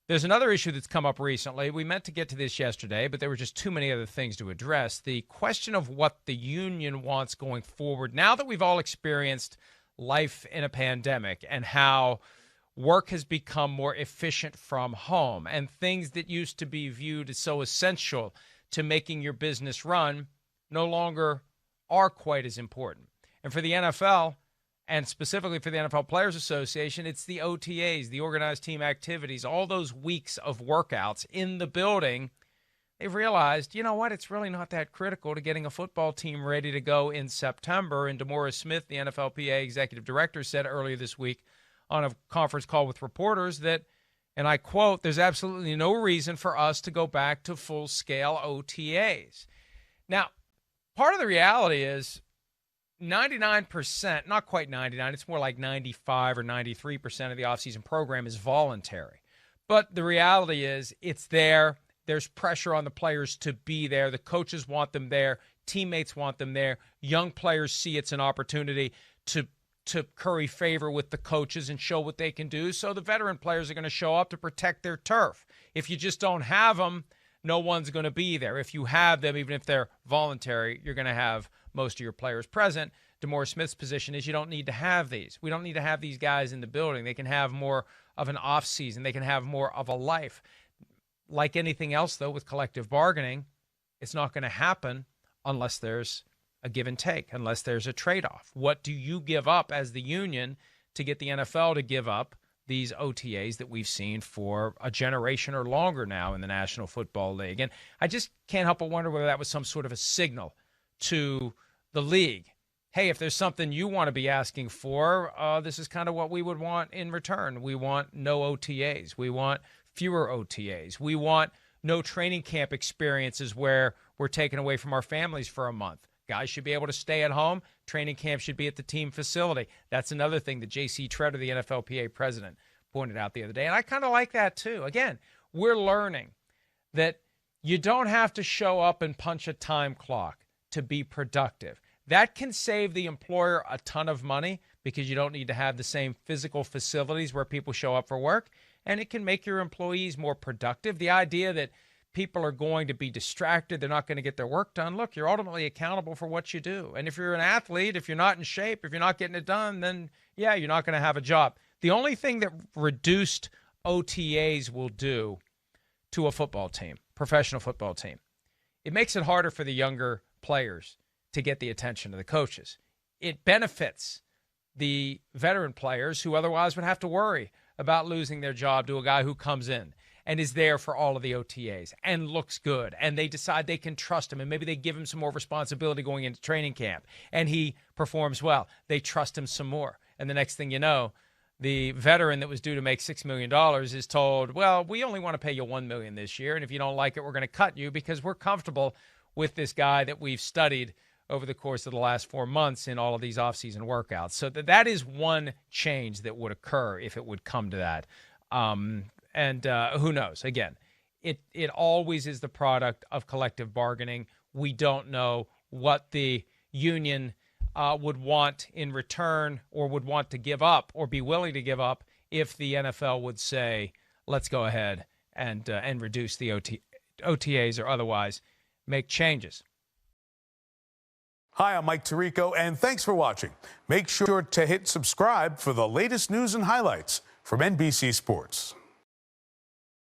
There's another issue that's come up recently. We meant to get to this yesterday, but there were just too many other things to address. The question of what the union wants going forward, now that we've all experienced life in a pandemic and how work has become more efficient from home and things that used to be viewed as so essential to making your business run no longer are quite as important. And for the NFL, and specifically for the NFL Players Association, it's the OTAs, the organized team activities, all those weeks of workouts in the building. They've realized, you know what, it's really not that critical to getting a football team ready to go in September. And DeMaurice Smith, the NFLPA executive director, said earlier this week on a conference call with reporters that, and I quote, "There's absolutely no reason for us to go back to full-scale OTAs." Now, part of the reality is 99%, not quite 99, it's more like 95 or 93% of the offseason program is voluntary. But the reality is it's there. There's pressure on the players to be there. The coaches want them there. Teammates want them there. Young players see it's an opportunity to curry favor with the coaches and show what they can do. So the veteran players are going to show up to protect their turf. If you just don't have them, no one's going to be there. If you have them, even if they're voluntary, you're going to have most of your players present. DeMaurice Smith's position is you don't need to have these. We don't need to have these guys in the building. They can have more of an off season. They can have more of a life. Like anything else, though, with collective bargaining, it's not going to happen unless there's a give and take, unless there's a trade-off. What do you give up as the union to get the NFL to give up these OTAs that we've seen for a generation or longer now in the National Football League? And I just can't help but wonder whether that was some sort of a signal to the league. Hey, if there's something you want to be asking for, this is kind of what we would want in return. We want no OTAs. We want fewer OTAs. We want no training camp experiences where we're taken away from our families for a month. Guys should be able to stay at home. Training camp should be at the team facility. That's another thing that J.C. Tretter, the NFLPA president, pointed out the other day. And I kind of like that too. Again, we're learning that you don't have to show up and punch a time clock to be productive. That can save the employer a ton of money because you don't need to have the same physical facilities where people show up for work. And it can make your employees more productive. The idea that people are going to be distracted, they're not going to get their work done. Look, you're ultimately accountable for what you do. And if you're an athlete, if you're not in shape, if you're not getting it done, then, yeah, you're not going to have a job. The only thing that reduced OTAs will do to a football team, professional football team, it makes it harder for the younger players to get the attention of the coaches. It benefits the veteran players who otherwise would have to worry about losing their job to a guy who comes in and is there for all of the OTAs and looks good, and they decide they can trust him, and maybe they give him some more responsibility going into training camp, and he performs well. They trust him some more. And the next thing you know, the veteran that was due to make $6 million is told, well, we only want to pay you $1 million this year, and if you don't like it, we're going to cut you because we're comfortable with this guy that we've studied over the course of the last 4 months in all of these offseason workouts. So that is one change that would occur if it would come to that. And who knows? Again, it always is the product of collective bargaining. We don't know what the union would want in return or would want to give up or be willing to give up if the NFL would say, let's go ahead and reduce the OTAs or otherwise make changes. Hi, I'm Mike Tirico, and thanks for watching. Make sure to hit subscribe for the latest news and highlights from NBC Sports.